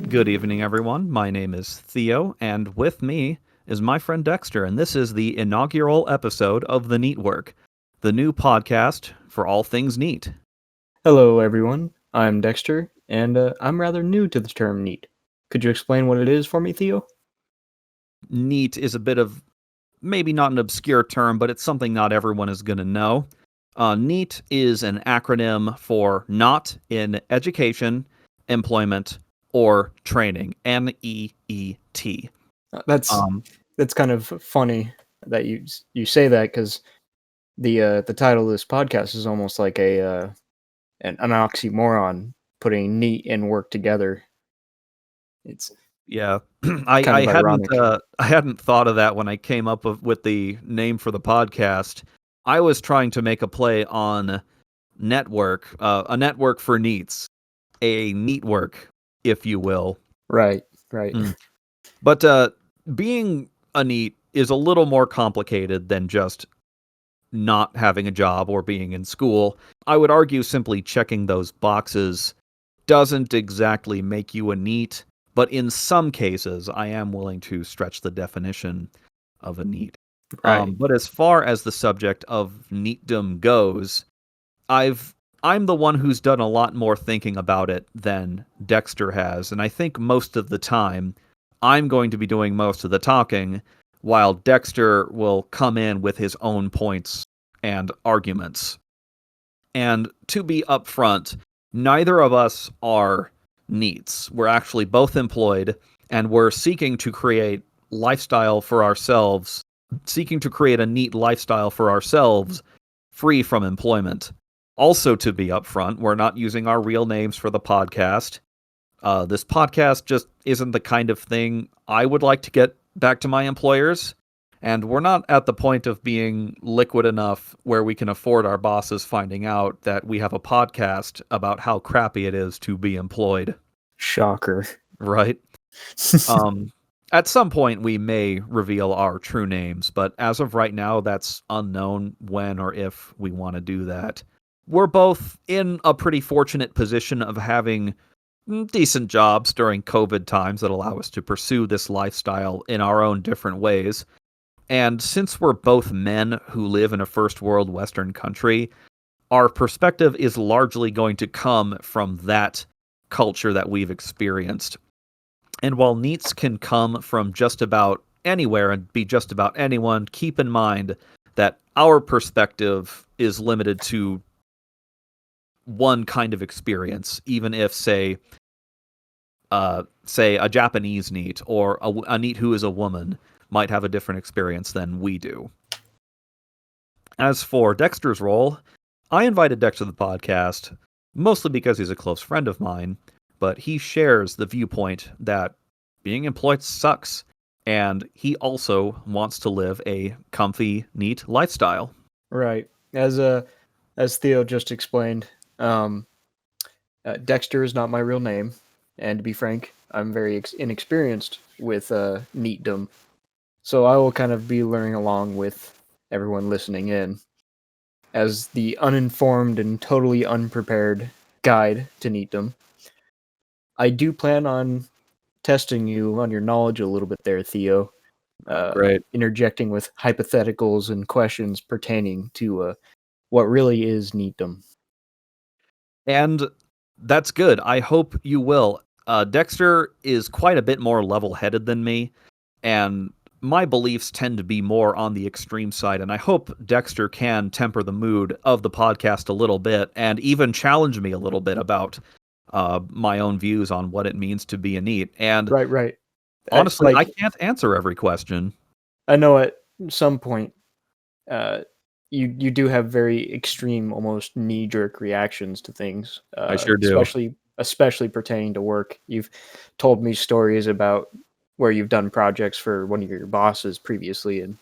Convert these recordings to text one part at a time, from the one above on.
Good evening, everyone. My name is Theo, and with me is my friend Dexter, and this is the inaugural episode of the NEETwork, the new podcast for all things NEET. Hello, everyone. I'm Dexter, and I'm rather new to the term NEET. Could you explain what it is for me, Theo? NEET is a bit of maybe not an obscure term, but it's something not everyone is going to know. NEET is an acronym for Not in Education, Employment, or Training. NEET. That's Um, that's kind of funny that you say that because the title of this podcast is almost like an oxymoron, putting NEET and work together. It's Yeah, I kind I of hadn't ironic. I hadn't thought of that when I came up with the name for the podcast. I was trying to make a play on network, a network for NEETs, a NEETwork, if you will. Right, right. Mm. But being a NEET is a little more complicated than just not having a job or being in school. I would argue simply checking those boxes doesn't exactly make you a NEET, but in some cases, I am willing to stretch the definition of a NEET. Right. But as far as the subject of NEETdom goes, I'm the one who's done a lot more thinking about it than Dexter has, and I think most of the time I'm going to be doing most of the talking, while Dexter will come in with his own points and arguments. And to be upfront, neither of us are NEETs. We're actually both employed, and we're seeking to create lifestyle for ourselves, seeking to create a NEET lifestyle for ourselves, free from employment. Also, to be upfront, we're not using our real names for the podcast. This podcast just isn't the kind of thing I would like to get back to my employers. And we're not at the point of being liquid enough where we can afford our bosses finding out that we have a podcast about how crappy it is to be employed, Shocker. right? Um, at some point, we may reveal our true names, but as of right now, that's unknown when or if we want to do that. We're both in a pretty fortunate position of having decent jobs during COVID times that allow us to pursue this lifestyle in our own different ways. And since we're both men who live in a first world Western country, our perspective is largely going to come from that culture that we've experienced. And while NEETs can come from just about anywhere and be just about anyone, keep in mind that our perspective is limited to one kind of experience, even if, say a Japanese NEET or a NEET who is a woman might have a different experience than we do. As for Dexter's role, I invited Dexter to the podcast mostly because he's a close friend of mine, but he shares the viewpoint that being employed sucks, and he also wants to live a comfy, neat lifestyle. Right. As Theo just explained, um, Dexter is not my real name, and to be frank, I'm very inexperienced with NEETdom, so I will kind of be learning along with everyone listening in as the uninformed and totally unprepared guide to NEETdom. I do plan on testing you on your knowledge a little bit there, Theo, Great. interjecting with hypotheticals and questions pertaining to what really is NEETdom. And that's good. I hope you will. Dexter is quite a bit more level-headed than me, and my beliefs tend to be more on the extreme side, and I hope Dexter can temper the mood of the podcast a little bit and even challenge me a little bit about my own views on what it means to be a NEET. And Right, right. honestly, I Like, can't answer every question. I know at some point, uh, you do have very extreme, almost knee jerk reactions to things, I sure do. especially pertaining to work. You've told me stories about where you've done projects for one of your bosses previously, and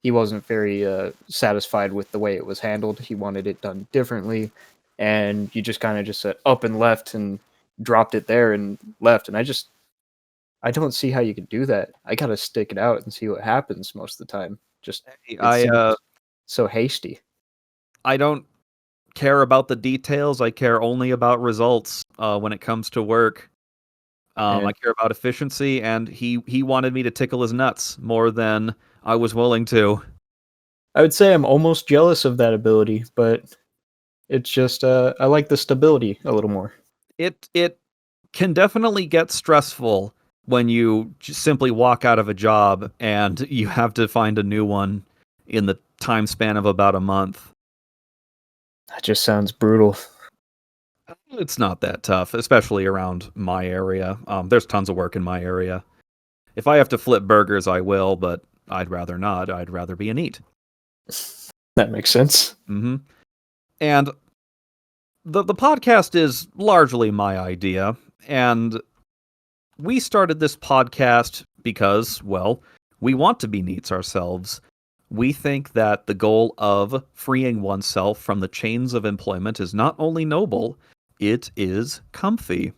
he wasn't very satisfied with the way it was handled. He wanted it done differently, and you just kind of just said up and left and dropped it there and left. And I don't see how you could do that. I gotta stick it out and see what happens most of the time. Just it I seems uh, so hasty. I don't care about the details. I care only about results when it comes to work. And I care about efficiency, and he wanted me to tickle his nuts more than I was willing to. I would say I'm almost jealous of that ability, but it's just I like the stability a little more. It can definitely get stressful when you just simply walk out of a job and you have to find a new one in the time span of about a month. That just sounds brutal. It's not that tough, especially around my area. There's tons of work in my area. If I have to flip burgers, I will, but I'd rather not. I'd rather be a NEET. That makes sense. Hmm. And the podcast is largely my idea, and we started this podcast because, well, we want to be NEETs ourselves. We think that the goal of freeing oneself from the chains of employment is not only noble, it is comfy.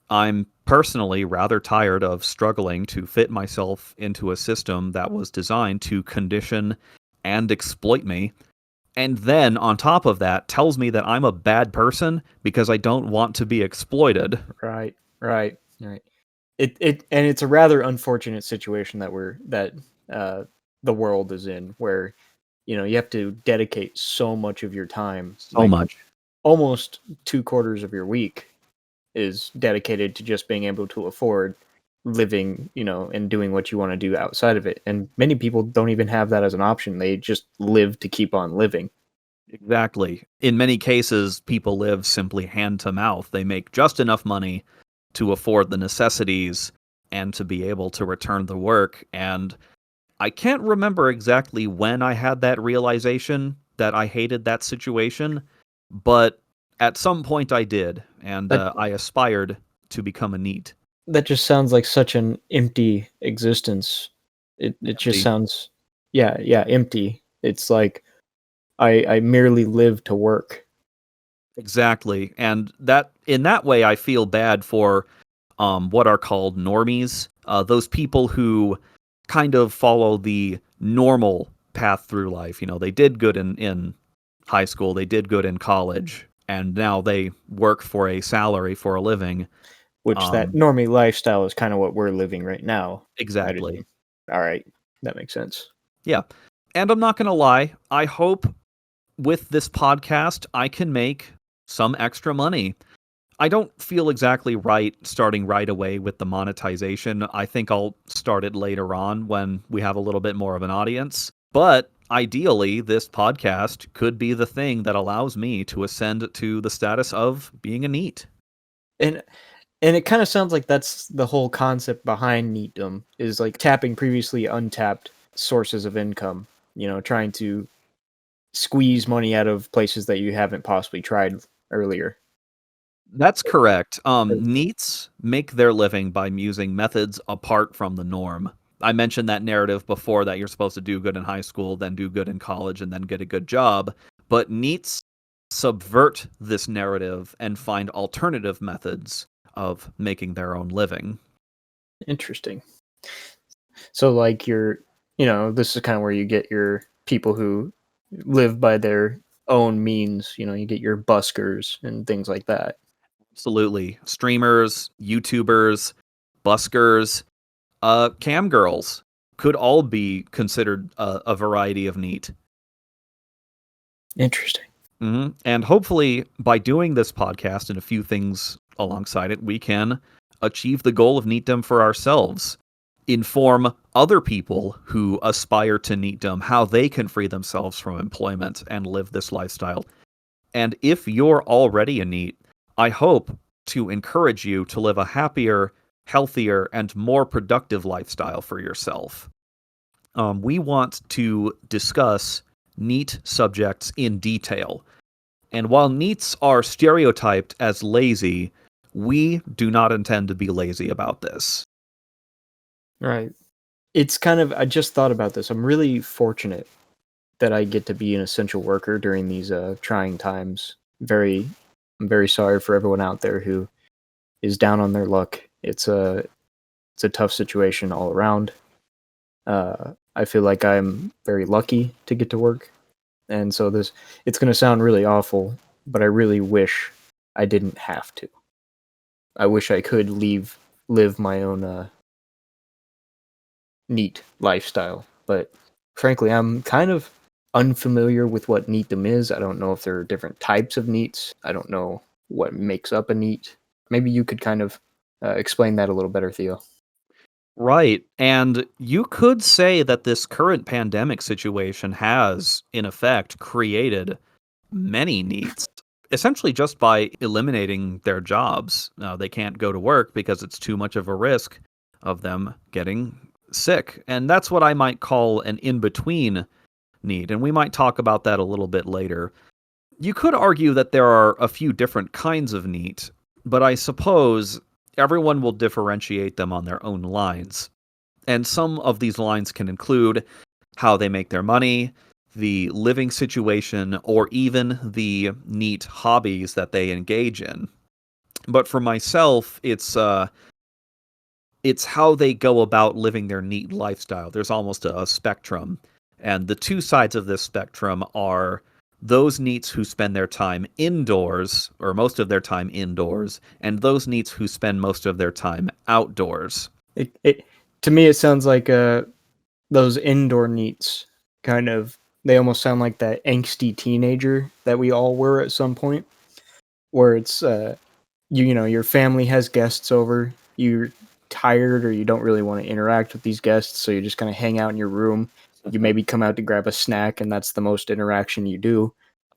I'm personally rather tired of struggling to fit myself into a system that was designed to condition and exploit me, and then on top of that tells me that I'm a bad person because I don't want to be exploited. Right, right. It and it's a rather unfortunate situation that uh, the world is in, where you have to dedicate so much of your time, So like much. almost 2/4 of your week is dedicated to just being able to afford living, and doing what you want to do outside of it. And many people don't even have that as an option. They just live to keep on living. Exactly. In many cases, people live simply hand to mouth. They make just enough money to afford the necessities and to be able to return the work. And I can't remember exactly when I had that realization that I hated that situation, but at some point I did, and That I aspired to become a NEET. that just sounds like such an empty existence. It just Empty. sounds, yeah, empty. It's like I merely live to work. Exactly. And that in that way I feel bad for what are called normies, those people who kind of follow the normal path through life. You know, they did good in high school, they did good in college, and now they work for a salary for a living. Which that Um, normie lifestyle is kind of what we're living right now, I'd exactly. assume. All right, that makes sense. Yeah. And I'm not going to lie, I hope with this podcast I can make some extra money. I don't feel exactly right starting right away with the monetization. I think I'll start it later on when we have a little bit more of an audience. But ideally, this podcast could be the thing that allows me to ascend to the status of being a NEET. And and it kind of sounds like that's the whole concept behind Neatdom, is like tapping previously untapped sources of income, trying to squeeze money out of places that you haven't possibly tried earlier. That's correct. NEETs make their living by using methods apart from the norm. I mentioned that narrative before that you're supposed to do good in high school, then do good in college, and then get a good job. But NEETs subvert this narrative and find alternative methods of making their own living. Interesting. So like this is kind of where you get your people who live by their own means, you get your buskers and things like that. Absolutely. Streamers, YouTubers, buskers, cam girls could all be considered a variety of NEET. Interesting. And hopefully, by doing this podcast and a few things alongside it, we can achieve the goal of NEETdom for ourselves. Inform other people who aspire to NEETdom how they can free themselves from employment and live this lifestyle. And if you're already a NEET, I hope to encourage you to live a happier, healthier, and more productive lifestyle for yourself. We want to discuss NEET subjects in detail. And while NEETs are stereotyped as lazy, we do not intend to be lazy about this. Right. It's kind of, I just thought about this. I'm really fortunate that I get to be an essential worker during these trying times. I'm very sorry for everyone out there who is down on their luck. It's a tough situation all around. I feel like I'm very lucky to get to work, and so this it's going to sound really awful, but I really wish I didn't have to. I wish I could leave live my own NEET lifestyle. But frankly, I'm kind of unfamiliar with what NEETdom is. I don't know if there are different types of NEETs. I don't know what makes up a NEET. Maybe you could kind of explain that a little better, Theo. Right. And you could say that this current pandemic situation has, in effect, created many NEETs, essentially just by eliminating their jobs. Now, they can't go to work because it's too much of a risk of them getting sick. And that's what I might call an in between NEET. And we might talk about that a little bit later. You could argue that there are a few different kinds of NEET, but I suppose everyone will differentiate them on their own lines. And some of these lines can include how they make their money, the living situation, or even the neat hobbies that they engage in. But for myself, it's how they go about living their neat lifestyle. There's almost a spectrum. And the two sides of this spectrum are those NEETs who spend their time indoors, or most of their time indoors, and those NEETs who spend most of their time outdoors. To me, it sounds like those indoor NEETs kind of, they almost sound like that angsty teenager that we all were at some point, where it's you know, your family has guests over, you're tired or you don't really want to interact with these guests, so you just kind of hang out in your room. You maybe come out to grab a snack, and that's the most interaction you do,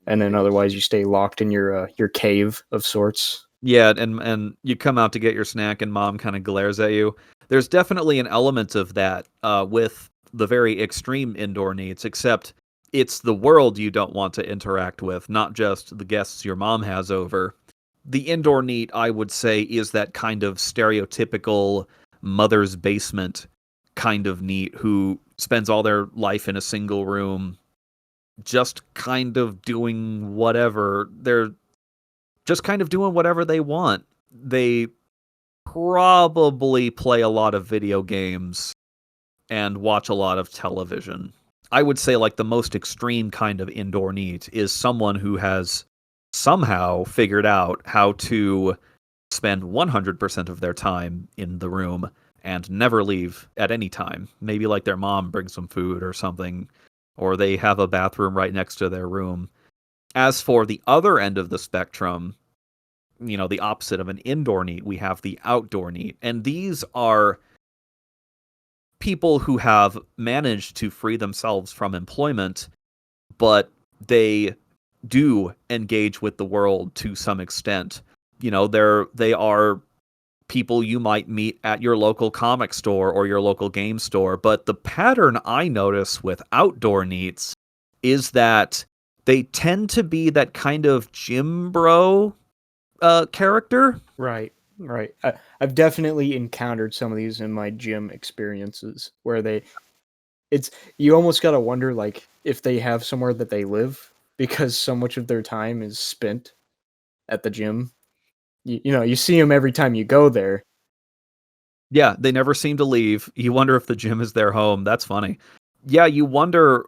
and then otherwise you stay locked in your cave of sorts. Yeah, and you come out to get your snack and mom kind of glares at you. There's definitely an element of that with the very extreme indoor NEETs, except it's the world you don't want to interact with, not just the guests your mom has over. The indoor NEET, I would say, is that kind of stereotypical mother's basement kind of NEET who spends all their life in a single room, just kind of doing whatever. They're just kind of doing whatever they want. They probably play a lot of video games and watch a lot of television. I would say like the most extreme kind of indoor NEET is someone who has somehow figured out how to spend 100% of their time in the room and never leave at any time. Maybe like their mom brings them food or something, or they have a bathroom right next to their room. As for the other end of the spectrum, you know, the opposite of an indoor NEET, we have the outdoor NEET. And these are people who have managed to free themselves from employment, but they do engage with the world to some extent. You know, they are people you might meet at your local comic store or your local game store. But the pattern I notice with outdoor NEETs is that they tend to be that kind of gym bro character. Right, right. I've definitely encountered some of these in my gym experiences where it's you almost gotta wonder like if they have somewhere that they live because so much of their time is spent at the gym. You know, you see them every time you go there. Yeah, they never seem to leave. You wonder if the gym is their home. That's funny. Yeah, you wonder,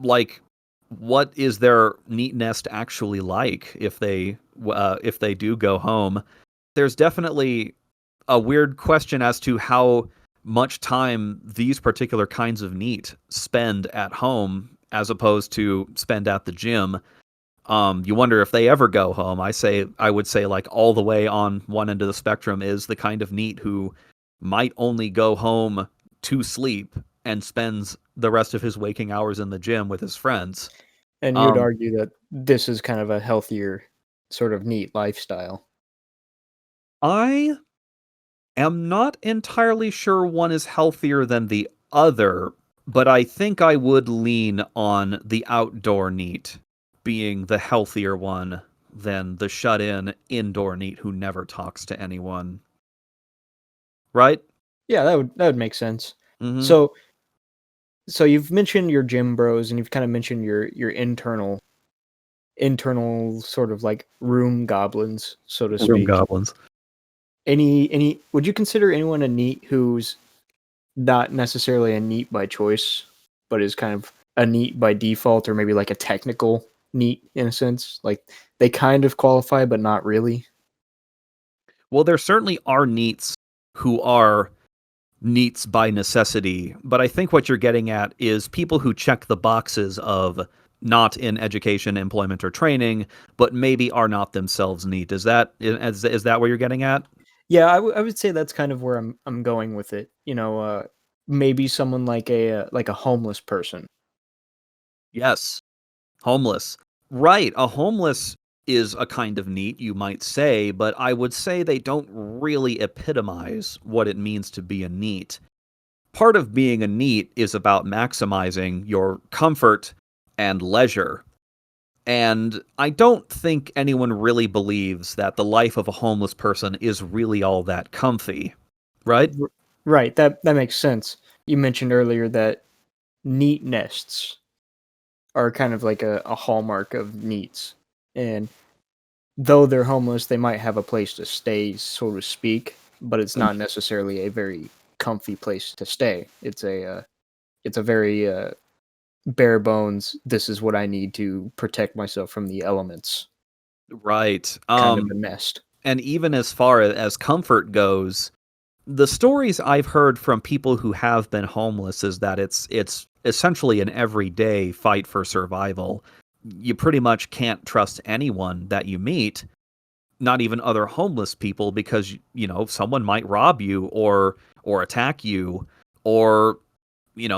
like, what is their neat nest actually like if they do go home. There's definitely a weird question as to how much time these particular kinds of neat spend at home as opposed to spend at the gym. You wonder if they ever go home. I would say like all the way on one end of the spectrum is the kind of NEET who might only go home to sleep and spends the rest of his waking hours in the gym with his friends. And you'd Um, argue that this is kind of a healthier sort of neat lifestyle. I am not entirely sure one is healthier than the other, but I think I would lean on the outdoor NEET being the healthier one than the shut-in indoor NEET who never talks to anyone. Right? Yeah, that would make sense. Mhm. So so you've mentioned your gym bros and you've kind of mentioned your internal sort of like room goblins, so to Room speak. goblins. Any would you consider anyone a neat who's not necessarily a neat by choice, but is kind of a neat by default, or maybe like a technical neat in a sense? Like they kind of qualify, but not really. Well, there certainly are NEETs who are NEETs by necessity, but I think what you're getting at is people who check the boxes of not in education, employment, or training, but maybe are not themselves NEET. Is that where you're getting at? Yeah, I would say that's kind of where I'm going with it. Maybe someone like a homeless person. Yes, homeless. Right, a homeless is a kind of NEET, you might say, but I would say they don't really epitomize what it means to be a NEET. Part of being a NEET is about maximizing your comfort and leisure. And I don't think anyone really believes that the life of a homeless person is really all that comfy, right? R- Right, that makes sense. You mentioned earlier that neat nests are kind of like a hallmark of neats. And though they're homeless, they might have a place to stay, so to speak, but it's not necessarily a very comfy place to stay. It's a very bare bones. This is what I need to protect myself from the elements. Right. Kind of a nest. And even as far as comfort goes, the stories I've heard from people who have been homeless is that it's essentially an everyday fight for survival. You pretty much can't trust anyone that you meet, not even other homeless people, because someone might rob you or attack you, or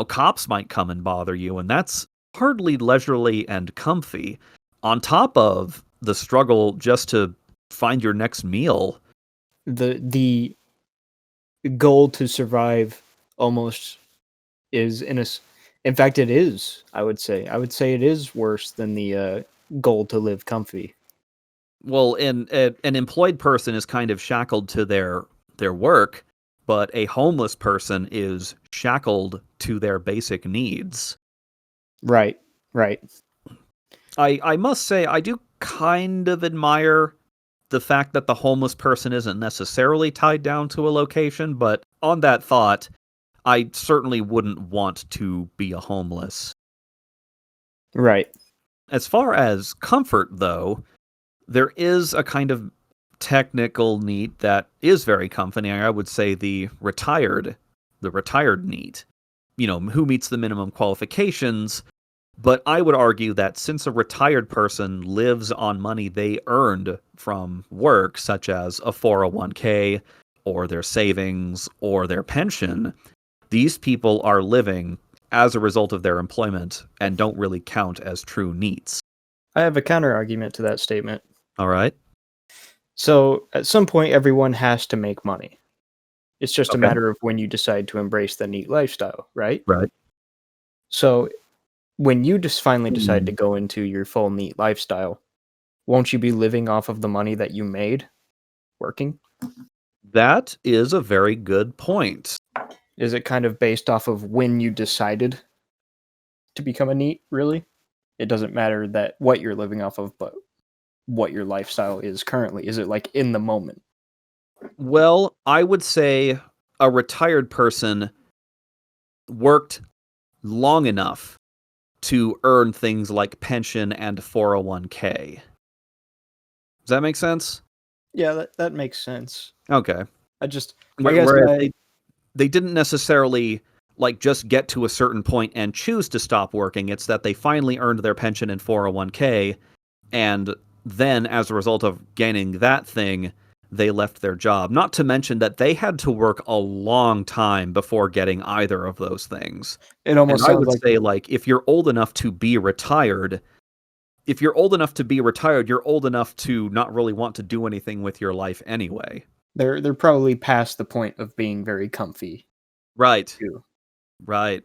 cops might come and bother you, and that's hardly leisurely and comfy. On top of the struggle just to find your next meal. The goal to survive almost is in fact it is, I would say it is worse than the goal to live comfy. Well, an employed person is kind of shackled to their work, but a homeless person is shackled to their basic needs. Right, right. I must say I do kind of admire the fact that the homeless person isn't necessarily tied down to a location, but on that thought, I certainly wouldn't want to be a homeless. Right. As far as comfort, though, there is a kind of technical NEET that is very comforting. I would say the retired NEET, who meets the minimum qualifications. But I would argue that since a retired person lives on money they earned from work, such as a 401k or their savings or their pension, these people are living as a result of their employment and don't really count as true NEETs. I have a counter argument to that statement. All right? So at some point everyone has to make money. It's just a Okay. matter of when you decide to embrace the neat lifestyle, right? Right. So when you just finally decide to Hmm. go into your full neat lifestyle, won't you be living off of the money that you made working? That is a very good point. Is it kind of based off of when you decided to become a neat, really? It doesn't matter that what you're living off of, but what your lifestyle is currently. Is it like in the moment? Well, I would say a retired person worked long enough to earn things like pension and 401k. Does that make sense? Yeah, that makes sense. Okay. I just I guess Whereas my they didn't necessarily like just get to a certain point and choose to stop working. It's that they finally earned their pension and 401k, and then as a result of gaining that thing, they left their job. Not to mention that they had to work a long time before getting either of those things. it And almost I sounds would like say, like, if you're old enough to be retired, you're old enough to not really want to do anything with your life anyway. they're probably past the point of being very comfy Right. too. Right.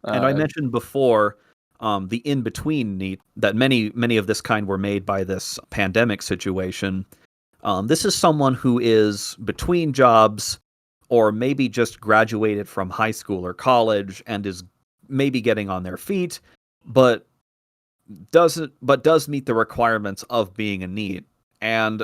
And I Uh, mentioned before the in-between NEET that many of this kind were made by this pandemic situation. This is someone who is between jobs or maybe just graduated from high school or college and is maybe getting on their feet, but does meet the requirements of being a NEET. And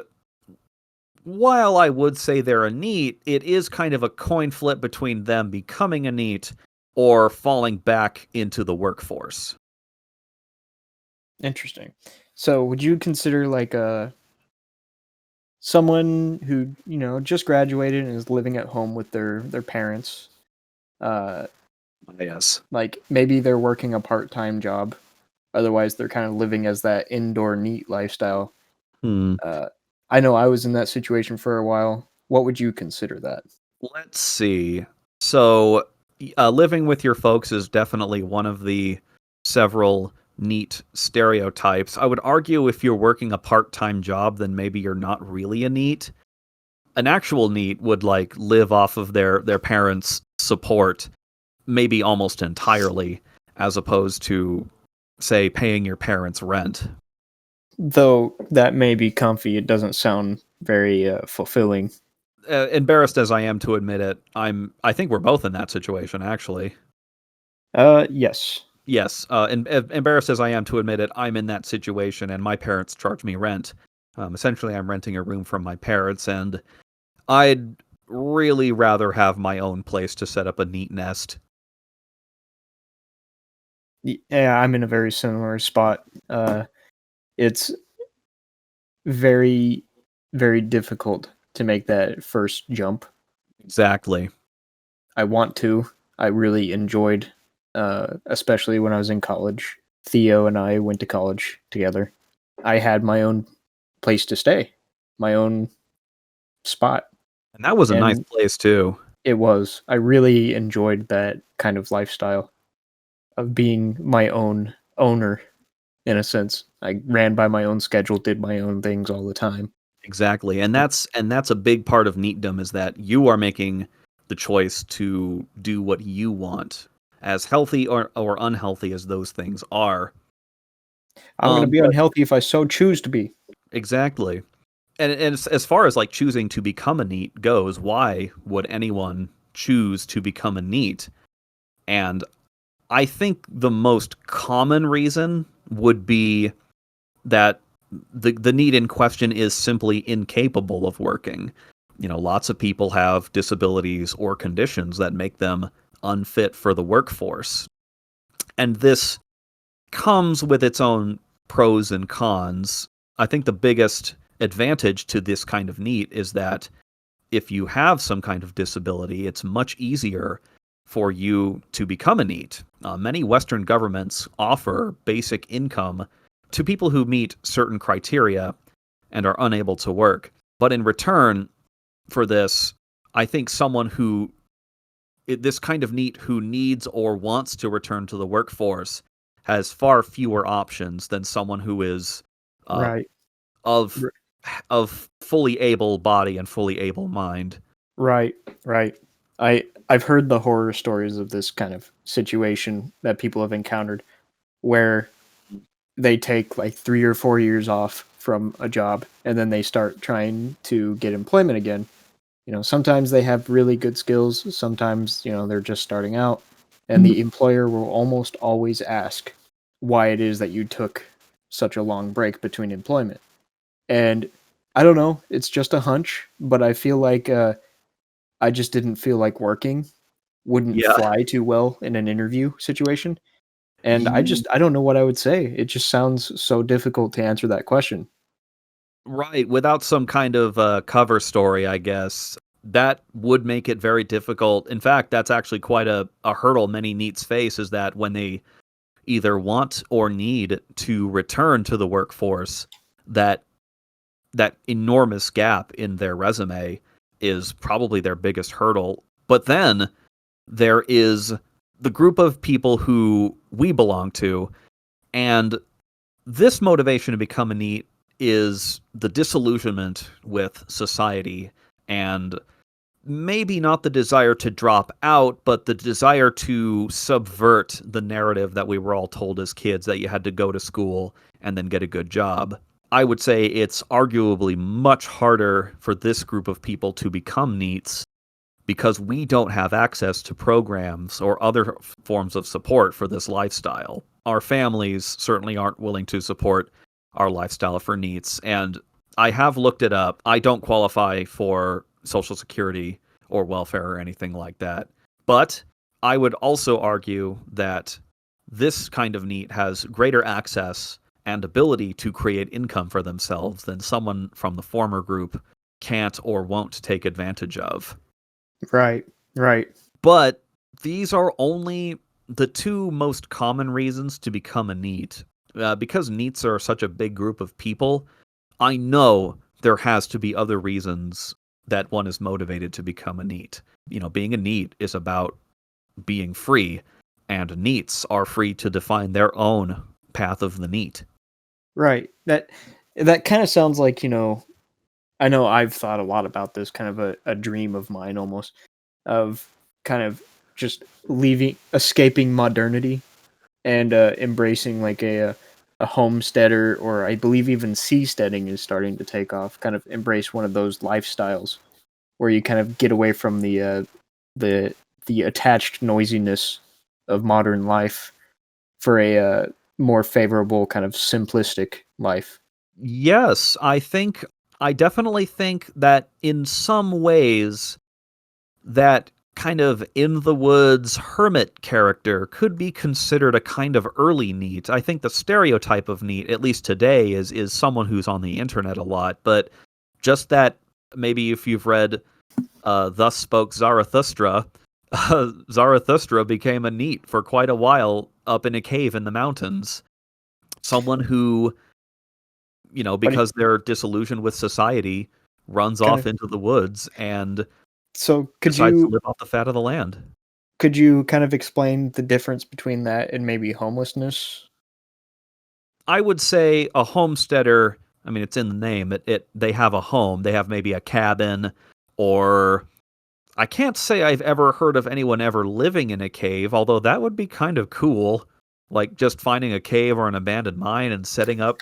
while I would say they're a NEET, it is kind of a coin flip between them becoming a NEET or falling back into the workforce. Interesting. So, would you consider like a someone who, just graduated and is living at home with their parents. Uh, Yes. like maybe they're working a part-time job. Otherwise, they're kind of living as that indoor neat lifestyle. Hmm. Uh, I know I was in that situation for a while. What would you consider that? Let's see. So, living with your folks is definitely one of the several neat stereotypes. I would argue if you're working a part-time job, then maybe you're not really a neat. An actual neat would like live off of their parents' support, maybe almost entirely, as opposed to, say, paying your parents' rent. Though that may be comfy, it doesn't sound very fulfilling. Embarrassed as I am to admit it, I think we're both in that situation, actually. Yes. Yes, embarrassed as I am to admit it, I'm in that situation, and my parents charge me rent. Essentially, I'm renting a room from my parents, and I'd really rather have my own place to set up a neat nest. Yeah, I'm in a very similar spot. It's very, very difficult to make that first jump. Exactly. I want to. I really enjoyed, especially when I was in college. Theo and I went to college together. I had my own place to stay, my own spot, And that was a nice and place too. it was. I really enjoyed that kind of lifestyle of being my own owner in a sense. I ran by my own schedule, did my own things all the time. Exactly, and that's a big part of neatdom is that you are making the choice to do what you want, as healthy or unhealthy as those things are. I'm going to be But unhealthy if I so choose to be. exactly. And as far as like choosing to become a neat goes, why would anyone choose to become a neat? And I think the most common reason would be that the neat in question is simply incapable of working. Lots of people have disabilities or conditions that make them unfit for the workforce. And this comes with its own pros and cons. I think the biggest advantage to this kind of neat is that if you have some kind of disability, it's much easier for you to become a NEET. Many Western governments offer basic income to people who meet certain criteria and are unable to work. But in return for this, I think someone this kind of NEET who needs or wants to return to the workforce has far fewer options than someone who is uh, Right. of of fully able body and fully able mind. Right, right. I've heard the horror stories of this kind of situation that people have encountered where they take like 3 or 4 years off from a job and then they start trying to get employment again. Sometimes they have really good skills, sometimes, they're just starting out, and the employer will almost always ask why it is that you took such a long break between employment. And I don't know, it's just a hunch, but I feel like I just didn't feel like working wouldn't Yeah. fly too well in an interview situation, and Ye I don't know what I would say. It just sounds so difficult to answer that question. Right, without some kind of, cover story, I guess, that would make it very difficult. In fact, that's actually quite a hurdle many NEETs face is that when they either want or need to return to the workforce, that that enormous gap in their resume is probably their biggest hurdle. But then there is the group of people who we belong to, and this motivation to become a NEET is the disillusionment with society and maybe not the desire to drop out, but the desire to subvert the narrative that we were all told as kids that you had to go to school and then get a good job. I would say it's arguably much harder for this group of people to become NEETs because we don't have access to programs or other forms of support for this lifestyle. Our families certainly aren't willing to support our lifestyle for NEETs, and I have looked it up. I don't qualify for Social Security or welfare or anything like that. But I would also argue that this kind of NEET has greater access and ability to create income for themselves than someone from the former group can't or won't take advantage of. Right. But these are only the two most common reasons to become a NEET. Because NEETs are such a big group of people, I know there has to be other reasons that one is motivated to become a NEET. Being a NEET is about being free, and NEETs are free to define their own path of the NEET. Right. That kind of sounds like, I know I've thought a lot about this, kind of a dream of mine almost, of kind of just escaping modernity and embracing like a homesteader, or I believe even seasteading is starting to take off. Kind of embrace one of those lifestyles where you kind of get away from the attached noisiness of modern life for a more favorable kind of simplistic life. Yes, I definitely think that in some ways that kind of in the woods hermit character could be considered a kind of early NEET. I think the stereotype of NEET, at least today, is someone who's on the internet a lot, but just that maybe if you've read Thus Spoke Zarathustra, Zarathustra became a NEET for quite a while up in a cave in the mountains. Someone who, because they're disillusioned with society, runs Kind off of. into the woods and So decides to live off the fat of the land. could you kind of explain the difference between that and maybe homelessness? I would say a homesteader, I mean, it's in the name, they have a home, they have maybe a cabin, or I can't say I've ever heard of anyone ever living in a cave, although that would be kind of cool. Like just finding a cave or an abandoned mine and setting up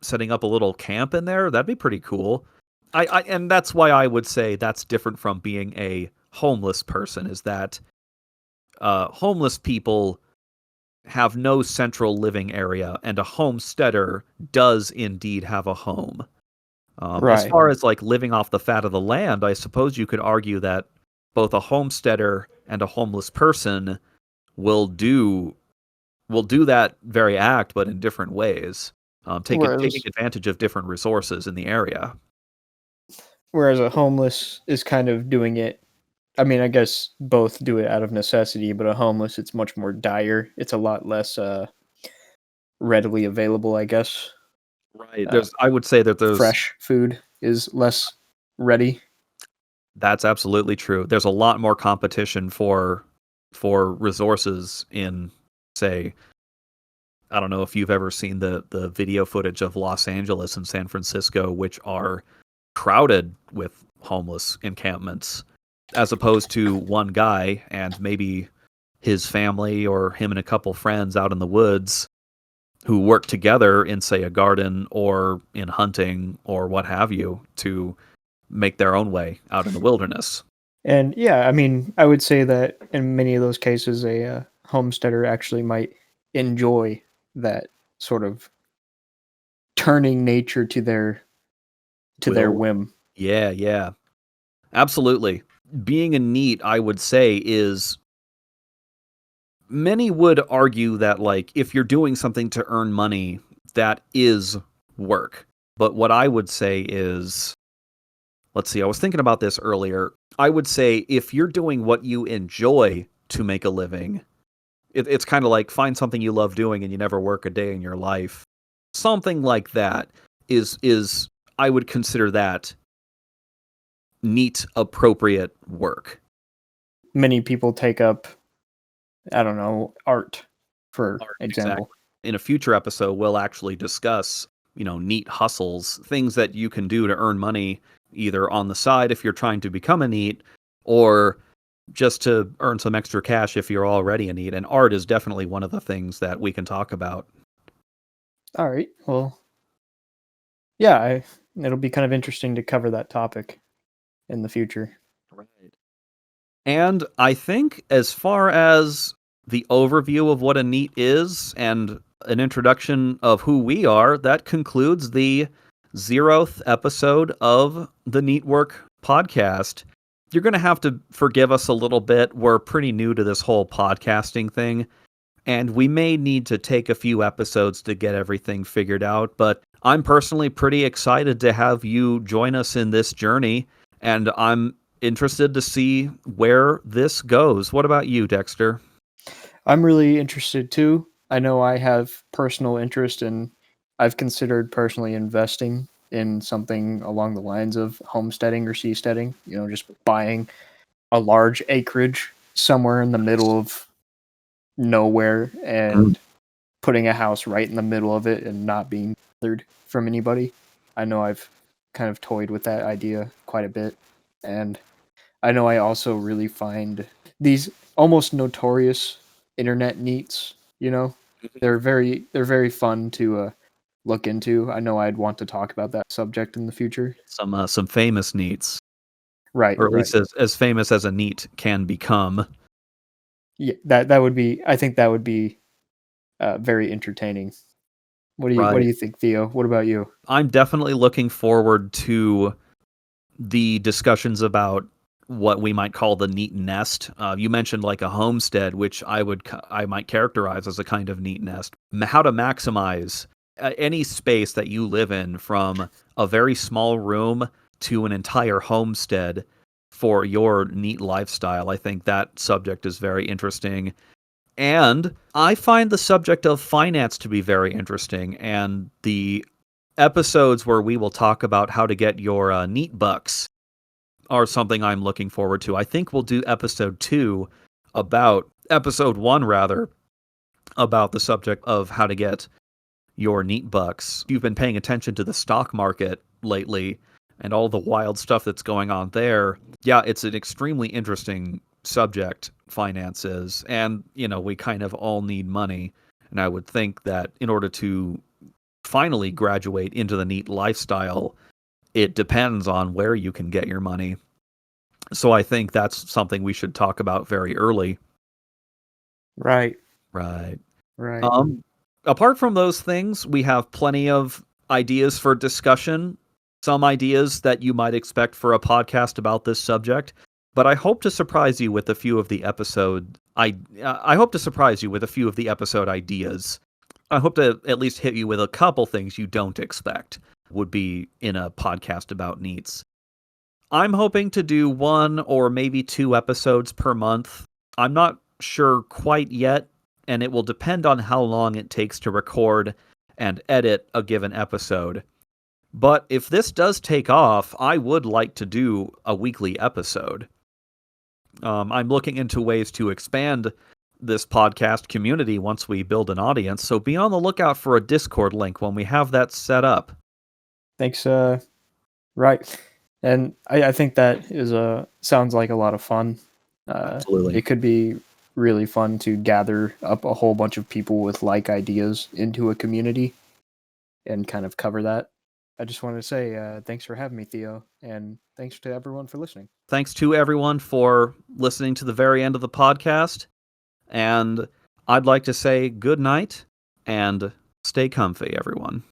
a little camp in there, that'd be pretty cool. And that's why I would say that's different from being a homeless person, is that homeless people have no central living area, and a homesteader does indeed have a home. As Right. far as like living off the fat of the land, I suppose you could argue that both a homesteader and a homeless person will do that very act, but in different ways, taking Whereas advantage of different resources in the area. whereas a homeless is kind of doing it, I mean, I guess both do it out of necessity, but a homeless, it's much more dire. It's a lot less readily available, I guess. Right. Uh, I would say that Fresh food is less ready. that's absolutely true. There's a lot more competition for resources in, say, I don't know if you've ever seen the video footage of Los Angeles and San Francisco, which are crowded with homeless encampments, as opposed to one guy and maybe his family or him and a couple friends out in the woods who work together in, say, a garden or in hunting or what have you to make their own way out in the wilderness. And yeah, I mean, I would say that in many of those cases, a homesteader actually might enjoy that sort of turning nature to their Will. whim. Yeah, yeah. Absolutely. Being a NEET, I would say, is many would argue that, like, if you're doing something to earn money, that is work. But what I would say is, let's see, I was thinking about this earlier. I would say if you're doing what you enjoy to make a living, it's kind of like find something you love doing and you never work a day in your life. Something like that is I would consider that NEET appropriate work. Many people take up, I don't know, art, for Art, exactly. example. In a future episode, we'll actually discuss, NEET hustles, things that you can do to earn money either on the side if you're trying to become a NEET or just to earn some extra cash if you're already a NEET. And art is definitely one of the things that we can talk about. All right. Well, yeah, it'll be kind of interesting to cover that topic in the future. Right. And I think as far as the overview of what a NEET is and an introduction of who we are, that concludes the 0th episode of the NEETwork podcast. You're going to have to forgive us a little bit. We're pretty new to this whole podcasting thing. and we may need to take a few episodes to get everything figured out, but I'm personally pretty excited to have you join us in this journey, and I'm interested to see where this goes. What about you, Dexter? I'm really interested too. I know I have personal interest in, I've considered personally investing in something along the lines of homesteading or seasteading, just buying a large acreage somewhere in the middle of nowhere and putting a house right in the middle of it and not being bothered from anybody. I know I've kind of toyed with that idea quite a bit. And I know I also really find these almost notorious internet neats, they're very fun to look into. I know I'd want to talk about that subject in the future. Some famous NEETs, Right, or at right. least as famous as a NEET can become. Yeah, that would be. I think that would be very entertaining. What do Right. you think, Theo? What about you? I'm definitely looking forward to the discussions about what we might call the neat nest. You mentioned like a homestead, which I might characterize as a kind of neat nest. How to maximize any space that you live in, from a very small room to an entire homestead for your neat lifestyle. I think that subject is very interesting. And I find the subject of finance to be very interesting, and the episodes where we will talk about how to get your neat bucks are something I'm looking forward to. I think we'll do episode 1 rather, about the subject of how to get your neat bucks. You've been paying attention to the stock market lately and all the wild stuff that's going on there. Yeah, it's an extremely interesting subject, finances, and we kind of all need money. And I would think that in order to finally graduate into the neat lifestyle, it depends on where you can get your money. So I think that's something we should talk about very early. Right, Right. right. Um, Apart from those things, we have plenty of ideas for discussion, some ideas that you might expect for a podcast about this subject. But I hope to surprise you with a few of the I hope to surprise you with a few of the episode ideas. I hope to at least hit you with a couple things you don't expect would be in a podcast about NEETs. I'm hoping to do 1 or maybe 2 episodes per month. I'm not sure quite yet, and it will depend on how long it takes to record and edit a given episode. But if this does take off, I would like to do a weekly episode. I'm looking into ways to expand this podcast community once we build an audience, so be on the lookout for a Discord link when we have that set up. Thanks. Right, and I think that is sounds like a lot of fun. Absolutely. It could be really fun to gather up a whole bunch of people with like ideas into a community and kind of cover that. I just wanted to say thanks for having me, Theo, and thanks to everyone for listening. Thanks to everyone for listening to the very end of the podcast. And I'd like to say good night and stay comfy, everyone.